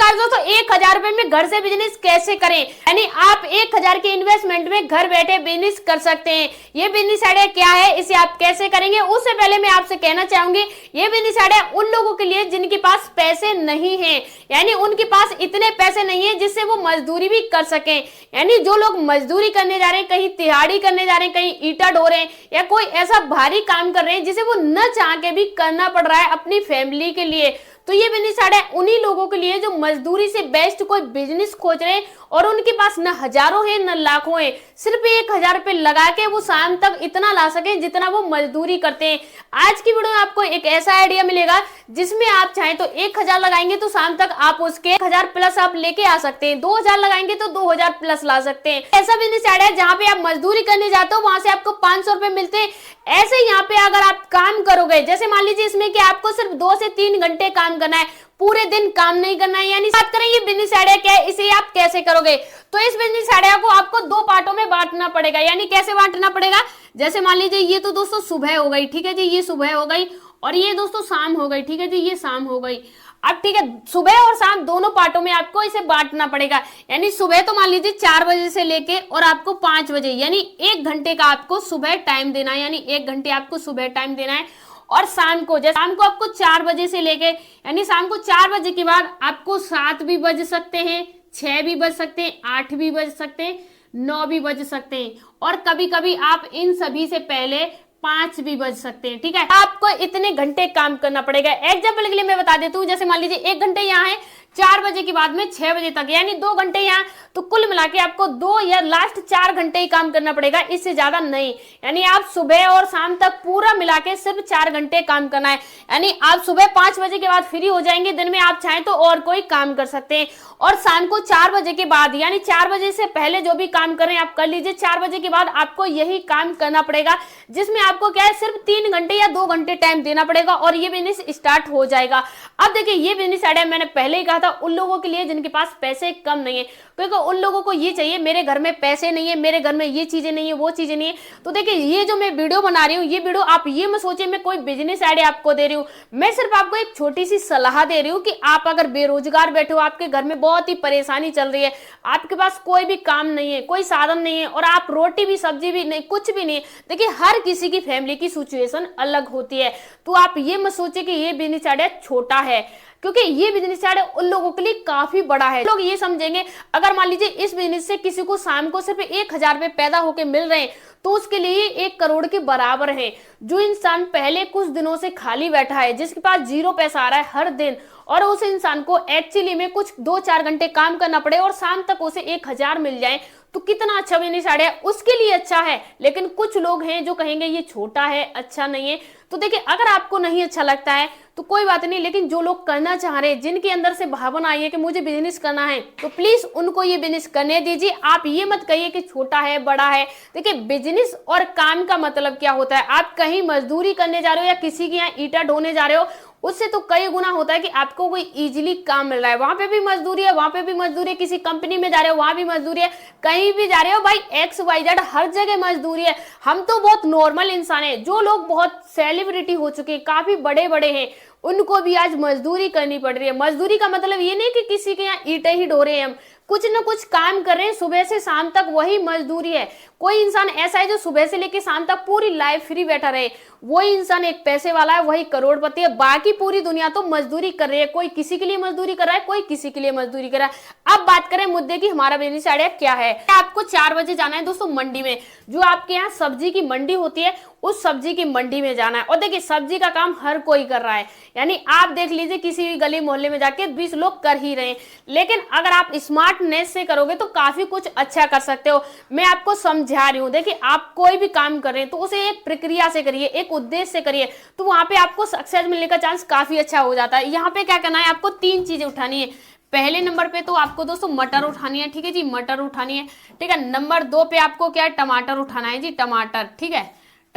नमस्कार दोस्तों, 1000 रुपए में घर से बिजनेस कैसे करें, यानी आप 1000 के इन्वेस्टमेंट में घर बैठे बिजनेस कर सकते हैं। ये बिजनेस आइडिया क्या है, इसे आप कैसे करेंगे, उससे पहले मैं आपसे कहना चाहूंगी ये बिजनेस आइडिया उन लोगों के लिए जिनके पास पैसे नहीं है, यानी उनके पास इतने पैसे नहीं है जिससे वो मजदूरी भी कर सके। यानी जो लोग मजदूरी करने जा रहे हैं, कहीं तिहाड़ी करने जा रहे हैं, कहीं ईंटा ढो रहे हैं या कोई ऐसा भारी काम कर रहे हैं जिसे वो न चाह के भी करना पड़ रहा है अपनी फैमिली के लिए, तो ये बिजनेस आइडिया उन्हीं लोगों के लिए जो मजदूरी से बेस्ट कोई बिजनेस खोज रहे हैं और उनके पास न हजारों है न लाखों है, सिर्फ 1000 रुपए लगा के वो शाम तक इतना ला सके जितना वो मजदूरी करते हैं। आज की वीडियो में आपको एक ऐसा आइडिया मिलेगा जिसमें आप चाहें तो 1000 लगाएंगे तो शाम तक आप उसके 1000 प्लस आप लेके आ सकते हैं, 2000 लगाएंगे तो 2000 प्लस ला सकते हैं। ऐसा बिजनेस आइडिया जहाँ पे आप मजदूरी करने जाते हो वहां से आपको 500 रुपए मिलते हैं। ऐसे यहाँ पे अगर आप काम करोगे, जैसे मान लीजिए इसमें कि आपको सिर्फ 2 से 3 घंटे काम करना है, पूरे दिन काम नहीं करना है, यानी बात करें ये बिजनेस आइडिया क्या है, इसे आप कैसे करोगे, तो इस बिजनेस आइडिया को आपको 2 पार्टों में बांटना पड़ेगा। यानी कैसे बांटना पड़ेगा, जैसे मान लीजिए ये तो दोस्तों सुबह हो गई, ठीक है जी, ये सुबह हो गई, और ये दोस्तों शाम हो गई, ठीक है जी, ये शाम हो गई। अब ठीक है, सुबह और शाम दोनों पार्टों में आपको इसे बांटना पड़ेगा। यानी सुबह तो मान लीजिए 4 बजे से लेके और आपको 5 बजे, यानी 1 घंटे का आपको सुबह टाइम देना है, यानी 1 घंटे आपको सुबह टाइम देना है। और शाम को, जैसे शाम को आपको 4 बजे से लेके, यानी शाम को 4 बजे के बाद आपको 7 भी बज सकते हैं, 6 भी बज सकते हैं, 8 भी बज सकते हैं, 9 भी बज सकते हैं, और कभी कभी आप इन सभी से पहले 5 भी बज सकते हैं। ठीक है, आपको इतने घंटे काम करना पड़ेगा। एग्जाम्पल के लिए मैं बता देती हूँ, जैसे मान लीजिए 1 घंटे यहाँ है, 4 बजे के बाद में 6 बजे तक, यानी 2 घंटे यहाँ, तो कुल मिला के आपको 2 या लास्ट 4 घंटे ही काम करना पड़ेगा, इससे ज्यादा नहीं। यानी आप सुबह और शाम तक पूरा मिला के सिर्फ 4 घंटे काम करना है। यानी आप सुबह 5 बजे के बाद फ्री हो जाएंगे, दिन में आप चाहें तो और कोई काम कर सकते हैं, और शाम को 4 बजे के बाद, यानी 4 बजे से पहले जो भी काम करें आप कर लीजिए, 4 बजे के बाद आपको यही काम करना पड़ेगा, जिसमें आपको क्या है सिर्फ 3 घंटे या 2 घंटे टाइम देना पड़ेगा और ये बिजनेस स्टार्ट हो जाएगा। अब देखिए ये बिजनेस आइडिया मैंने पहले ही कहा था उन लोगों के लिए जिनके पास पैसे कम नहीं है, क्योंकि उन लोगों को ये चाहिए मेरे घर में पैसे नहीं है, मेरे घर में ये चीजें नहीं है, वो चीजें नहीं है। तो देखिए ये जो मैं वीडियो बना रही हूँ, ये वीडियो आप ये मत सोचिए मैं कोई बिजनेस आइडिया आपको दे रही हूँ, मैं सिर्फ आपको एक छोटी सी सलाह दे रही हूँ कि आप अगर बेरोजगार बैठे हो, आपके घर में बहुत ही परेशानी चल रही है, आपके पास कोई भी काम नहीं है, कोई साधन नहीं है, और आप रोटी भी सब्जी भी नहीं, कुछ भी नहीं। देखिए हर किसी की फैमिली की सिचुएशन अलग होती है, तो आप ये मत सोचिए कि ये बिजनेस आइडिया छोटा है, क्योंकि ये बिजनेस आइडिया उन लोगों के लिए काफी बड़ा है। लोग ये समझेंगे अगर मान लीजिए इस बिजनेस से किसी को शाम को सिर्फ 1000 रुपए पैदा होकर मिल रहे हैं तो उसके लिए 1 करोड़ के बराबर है। जो इंसान पहले कुछ दिनों से खाली बैठा है, जिसके पास 0 पैसा आ रहा है हर दिन, और उस इंसान को एक्चुअली में कुछ 2-4 घंटे काम करना पड़े और शाम तक उसे 1000 मिल जाए, तो कितना अच्छा बिजनेस आइडिया, उसके लिए अच्छा है। लेकिन कुछ लोग हैं जो कहेंगे ये छोटा है, अच्छा नहीं है। तो देखिए अगर आपको नहीं अच्छा लगता है तो कोई बात नहीं, लेकिन जो लोग करना चाह रहे हैं, जिनके अंदर से भावना आई है कि मुझे बिजनेस करना है, तो प्लीज उनको ये बिजनेस करने दीजिए। आप ये मत कहिए कि छोटा है बड़ा है। देखिए बिजनेस और काम का मतलब क्या होता है, आप कहीं मजदूरी करने जा रहे हो या किसी के यहाँ ईंटा ढोने जा रहे हो, उससे तो कई गुना होता है कि आपको कोई इजीली काम मिल रहा है, वहां पे भी मजदूरी है, वहां पे भी मजदूरी है, किसी कंपनी में जा रहे हो वहां भी मजदूरी है, कहीं भी जा रहे हो भाई XYZ हर जगह मजदूरी है। हम तो बहुत नॉर्मल इंसान है, जो लोग बहुत सेलिब्रिटी हो चुके हैं, काफी बड़े बड़े हैं, उनको भी आज मजदूरी करनी पड़ रही है। मजदूरी का मतलब ये नहीं कि किसी के यहाँ ईंटें ही ढो रहे हैं, हम कुछ ना कुछ काम कर रहे हैं सुबह से शाम तक, वही मजदूरी है। कोई इंसान ऐसा है जो सुबह से लेकर शाम तक पूरी लाइफ फ्री बैठा रहे, वही इंसान एक पैसे वाला है, वही करोड़पति है। बाकी पूरी दुनिया तो मजदूरी कर रही है, कोई किसी के लिए मजदूरी कर रहा है, कोई किसी के लिए मजदूरी कर रहा है। अब बात करें मुद्दे की, हमारा बिजनेस आइडिया क्या है। आपको 4 बजे जाना है दोस्तों मंडी में, जो आपके यहाँ सब्जी की मंडी होती है उस सब्जी की मंडी में जाना है। और देखिए सब्जी का काम हर कोई कर रहा है, यानी आप देख लीजिए किसी भी गली मोहल्ले में जाके 20 लोग कर ही रहे हैं। लेकिन अगर आप स्मार्टनेस से करोगे तो काफी कुछ अच्छा कर सकते हो। मैं आपको समझा रही हूँ, देखिए आप कोई भी काम कर रहे हैं तो उसे एक प्रक्रिया से करिए, एक उद्देश्य से करिए, तो वहां पे आपको सक्सेस मिलने का चांस काफी अच्छा हो जाता है। यहाँ पे क्या करना है, आपको 3 चीजें उठानी है। पहले नंबर पे तो आपको दोस्तों मटर उठानी है, ठीक है जी, मटर उठानी है। ठीक है, नंबर 2 पे आपको क्या है, टमाटर उठाना है जी, टमाटर। ठीक है,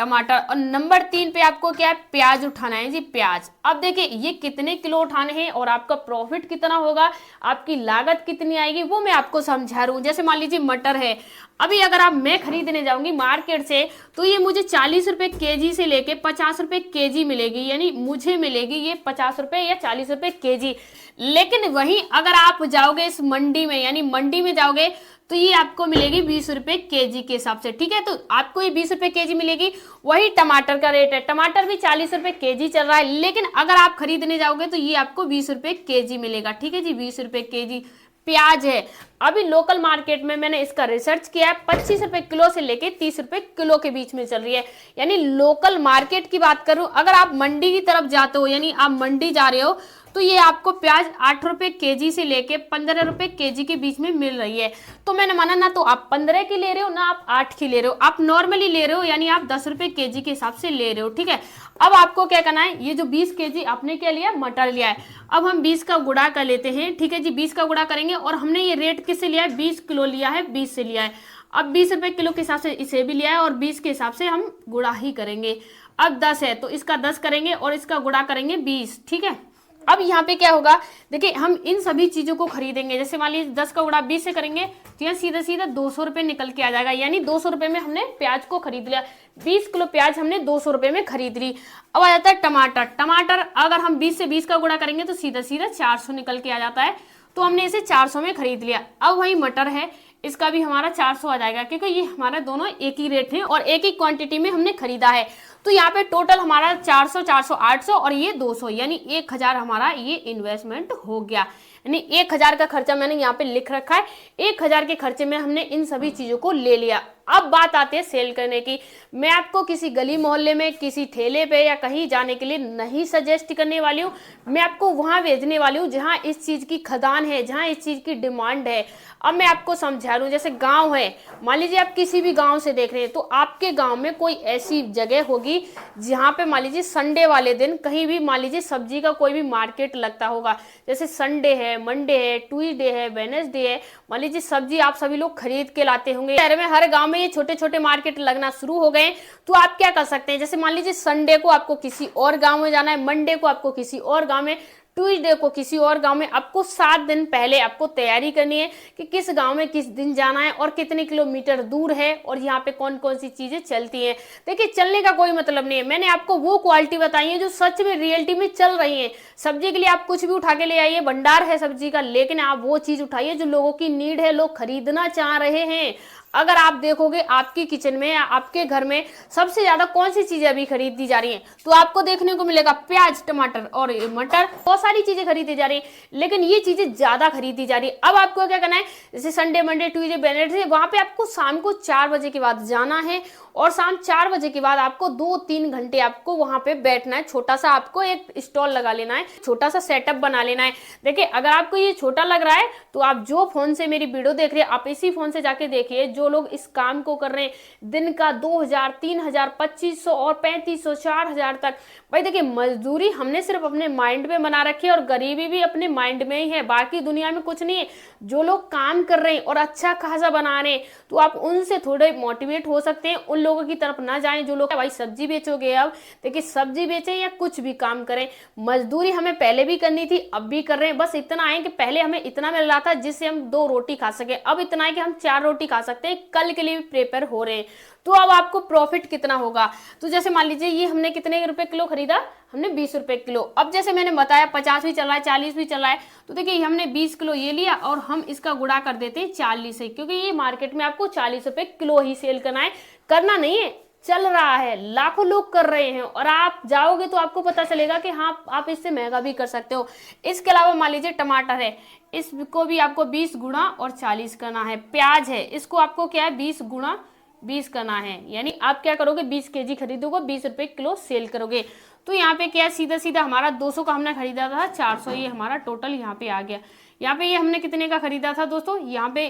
टमाटर, और नंबर 3 पे आपको क्या है, प्याज उठाना है जी, प्याज। अब देखिए ये कितने किलो उठाने हैं और आपका प्रॉफिट कितना होगा, आपकी लागत कितनी आएगी, वो मैं आपको समझा रहा हूँ। जैसे मान लीजिए मटर है, अभी अगर आप मैं खरीदने जाऊंगी मार्केट से तो ये मुझे 40 रुपए केजी से लेके 50 रुपए केजी मिलेगी, यानी मुझे मिलेगी ये 50 रुपए या 40 रुपए केजी। लेकिन वहीं अगर आप जाओगे इस मंडी में, यानी मंडी में जाओगे तो ये आपको मिलेगी 20 रुपए केजी के हिसाब से, ठीक है। तो आपको ये 20 रुपए केजी मिलेगी। वही टमाटर का रेट है, टमाटर भी 40 रुपए केजी चल रहा है, लेकिन अगर आप खरीदने जाओगे तो ये आपको 20 रुपए केजी मिलेगा, ठीक है जी, 20 रुपए केजी। प्याज है, अभी लोकल मार्केट में मैंने इसका रिसर्च किया है, 25 रुपए किलो से लेके 30 रुपए किलो के बीच में चल रही है। यानी लोकल मार्केट की बात करूं, अगर आप मंडी की तरफ जाते हो, यानी आप मंडी जा रहे हो, तो ये आपको प्याज 8 रुपए केजी से लेके 15 रुपए केजी के बीच में मिल रही है। तो मैंने माना ना तो आप 15 की ले रहे हो ना आप 8 की ले रहे हो, आप नॉर्मली ले रहे हो, यानी आप 10 रुपए केजी के हिसाब से ले रहे हो, ठीक है। अब आपको क्या करना है, ये जो 20 केजी आपने क्या लिया, मटर लिया है, अब हम 20 का गुणा कर लेते हैं, ठीक है जी, 20 का गुणा करेंगे। और हमने ये रेट किससे लिया है, 20 किलो लिया है, 20 से लिया है। अब 20 रुपए किलो के हिसाब से इसे भी लिया है और 20 के हिसाब से हम गुणा ही करेंगे। अब 10 है तो इसका 10 करेंगे और इसका गुणा करेंगे 20, ठीक है। अब यहाँ पे क्या होगा, देखिए हम इन सभी चीजों को खरीदेंगे, जैसे मान लीजिए 10 का गुणा 20 से करेंगे तो यहाँ सीधा सीधा 200 रुपए निकल के आ जाएगा, यानी 200 रुपए में हमने प्याज को खरीद लिया। 20 किलो प्याज हमने 200 रुपए में खरीद ली। अब आ जाता है टमाटर। टमाटर अगर हम 20 से 20 का गुणा करेंगे तो सीधा सीधा 400 निकल के आ जाता है, तो हमने इसे 400 में खरीद लिया। अब वही मटर है, इसका भी हमारा 400 आ जाएगा, क्योंकि ये हमारा दोनों एक ही रेट है और एक ही क्वांटिटी में हमने खरीदा है। तो यहाँ पे टोटल हमारा 400, 400, 800 और ये 200, यानी 1000 हमारा ये इन्वेस्टमेंट हो गया। यानी 1000 का खर्चा मैंने यहाँ पे लिख रखा है। 1000 के खर्चे में हमने इन सभी चीजों को ले लिया। अब बात आती है सेल करने की। मैं आपको किसी गली मोहल्ले में, किसी ठेले पे या कहीं जाने के लिए नहीं सजेस्ट करने वाली हूँ, मैं आपको वहां भेजने वाली हूँ जहां इस चीज की खदान है, जहां इस चीज की डिमांड है। अब मैं आपको समझा रहा हूँ, जैसे गांव है, मान लीजिए आप किसी भी गांव से देख रहे हैं, तो आपके गांव में कोई ऐसी जगह होगी जहां पे मान लीजिए संडे वाले दिन कहीं भी मान लीजिए सब्जी का कोई भी मार्केट लगता होगा, जैसे संडे है, मंडे है, ट्यूसडे है, वेडनेसडे है, मान लीजिए सब्जी आप सभी लोग खरीद के लाते होंगे। शहर में हर गांव में ये छोटे छोटे मार्केट लगना शुरू हो गए। तो आप क्या कर सकते हैं, जैसे मान लीजिए संडे को आपको किसी और गांव में जाना है, मंडे को आपको किसी और गांव में, ट्यूसडे को किसी और गांव में, आपको 7 दिन पहले आपको तैयारी करनी है कि किस गांव में किस दिन जाना है और कितने किलोमीटर दूर है और यहाँ पे कौन कौन सी चीजें चलती हैं। देखिए चलने का कोई मतलब नहीं है, मैंने आपको वो क्वालिटी बताई है जो सच में रियलिटी में चल रही है। सब्जी के लिए आप कुछ भी उठा के ले आइए, भंडार है सब्जी का, लेकिन आप वो चीज उठाइए जो लोगों की नीड है, लोग खरीदना चाह रहे हैं। अगर आप देखोगे आपकी किचन में या आपके घर में सबसे ज्यादा कौन सी चीजें अभी खरीदी जा रही हैं, तो आपको देखने को मिलेगा प्याज, टमाटर और मटर, बहुत सारी चीजें खरीदी जा रही है, लेकिन ये चीजें ज्यादा खरीदी जा रही है। अब आपको क्या करना है, जैसे संडे, मंडे, ट्यूसडे, वेडनेसडे, वहां पे आपको शाम को 4 बजे के बाद जाना है और शाम 4 बजे के बाद आपको 2-3 घंटे आपको वहां पे बैठना है। छोटा सा आपको एक स्टॉल लगा लेना है, छोटा सा सेटअप बना लेना है। देखिए अगर आपको ये छोटा लग रहा है तो आप जो फोन से मेरी वीडियो देख रहे हैं, आप इसी फोन से जाके देखिए, जो लोग इस काम को कर रहे हैं, दिन का 2000, 3000, 2500 और 3500, 4000 तक। भाई देखिए मजदूरी हमने सिर्फ अपने माइंड में बना रखी है और गरीबी भी अपने माइंड में ही है, बाकी दुनिया में कुछ नहीं है। जो लोग काम कर रहे हैं और अच्छा खासा बना रहे हैं, तो आप उनसे थोड़े मोटिवेट हो सकते हैं। उन लोगों की तरफ ना जाएं जो लोग भाई सब्जी बेचोगे, अब देखिए सब्जी बेचें या कुछ भी काम करें, मजदूरी हमें पहले भी करनी थी, अब भी कर रहे हैं। बस इतना है कि पहले हमें इतना मिल रहा था जिससे हम 2 रोटी खा सके, अब इतना है कि हम 4 रोटी खा सकते हैं, कल के लिए भी प्रिपेयर हो रहे हैं। तो अब आपको प्रॉफिट कितना होगा, तो जैसे मान लीजिए ये हमने कितने रुपए किलो खरीदा, हमने 20 रुपए किलो। अब जैसे मैंने बताया 50 भी चल रहा है, 40 भी चल रहा है, तो देखिए हमने 20 किलो ये लिया और हम इसका गुणा कर देते हैं 40 से, क्योंकि ये मार्केट में आपको 40 रुपए किलो ही सेल करना है, करना नहीं है, चल रहा है, लाखों लोग कर रहे हैं और आप जाओगे तो आपको पता चलेगा कि हाँ आप इससे महंगा भी कर सकते हो। इसके अलावा मान लीजिए टमाटर है, इसको भी आपको 20 गुणा और 40 करना है। प्याज है, इसको आपको क्या है 20 गुणा 20 करना है, यानी आप क्या करोगे 20 केजी खरीदोगे, 20 रुपए किलो सेल करोगे। तो यहाँ पे क्या है, सीधा सीधा हमारा 200 का हमने खरीदा था, 400 ये हमारा टोटल यहाँ पे आ गया। यहाँ पे ये हमने कितने का खरीदा था दोस्तों, यहाँ पे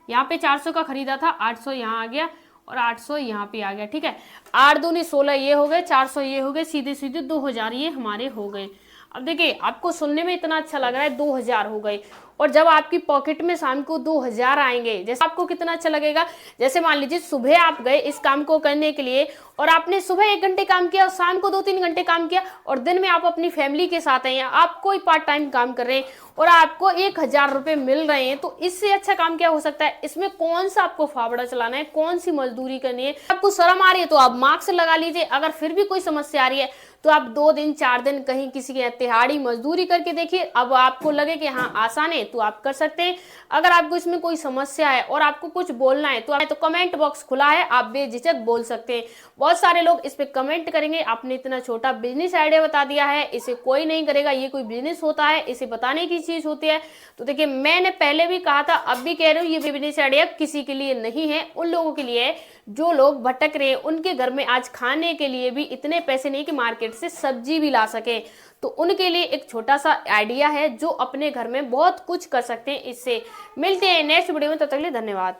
यहाँ पे 400 का खरीदा था, 800 यहाँ आ गया और 800 यहाँ पे आ गया, ठीक है। 8 दूनी 16 ये हो गए, 400 ये हो गए, सीधे सीधे 2000 ये हमारे हो गए। अब देखिए आपको सुनने में इतना अच्छा लग रहा है 2000 हो गए, और जब आपकी पॉकेट में शाम को 2000 आएंगे, जैसे आपको कितना अच्छा लगेगा। जैसे मान लीजिए सुबह आप गए इस काम को करने के लिए, और आपने सुबह 1 घंटे काम किया और शाम को 2-3 घंटे काम किया, और दिन में आप अपनी फैमिली के साथ हैं या आप कोई पार्ट टाइम काम कर रहे हैं और आपको 1000 रुपए मिल रहे हैं, तो इससे अच्छा काम क्या हो सकता है। इसमें कौन सा आपको फावड़ा चलाना है, कौन सी मजदूरी करनी है। आपको शर्म आ रही है तो आप मास्क लगा लीजिए। अगर फिर भी कोई समस्या आ रही है तो आप 2 दिन 4 दिन कहीं किसी के तिहाड़ी मजदूरी करके देखिए। अब आपको लगे कि हाँ आसान है तो आप कर सकते हैं। अगर आपको इसमें कोई समस्या है और आपको कुछ बोलना है तो कमेंट बॉक्स खुला है, आप बेझिझक बोल सकते हैं। बहुत सारे लोग इस पे कमेंट करेंगे आपने इतना छोटा बिजनेस आइडिया बता दिया है, इसे कोई नहीं करेगा, ये कोई बिजनेस होता है, इसे बताने की चीज होती है। तो देखिए मैंने पहले भी कहा था, अब भी कह रही हूँ, ये बिजनेस आइडिया किसी के लिए नहीं है, उन लोगों के लिए है जो लोग भटक रहे हैं, उनके घर में आज खाने के लिए भी इतने पैसे नहीं कि मार्केट से सब्जी भी ला सके। तो उनके लिए एक छोटा सा आइडिया है जो अपने घर में बहुत कुछ कर सकते हैं। इससे मिलते हैं नेक्स्ट वीडियो में, तब तक के लिए धन्यवाद।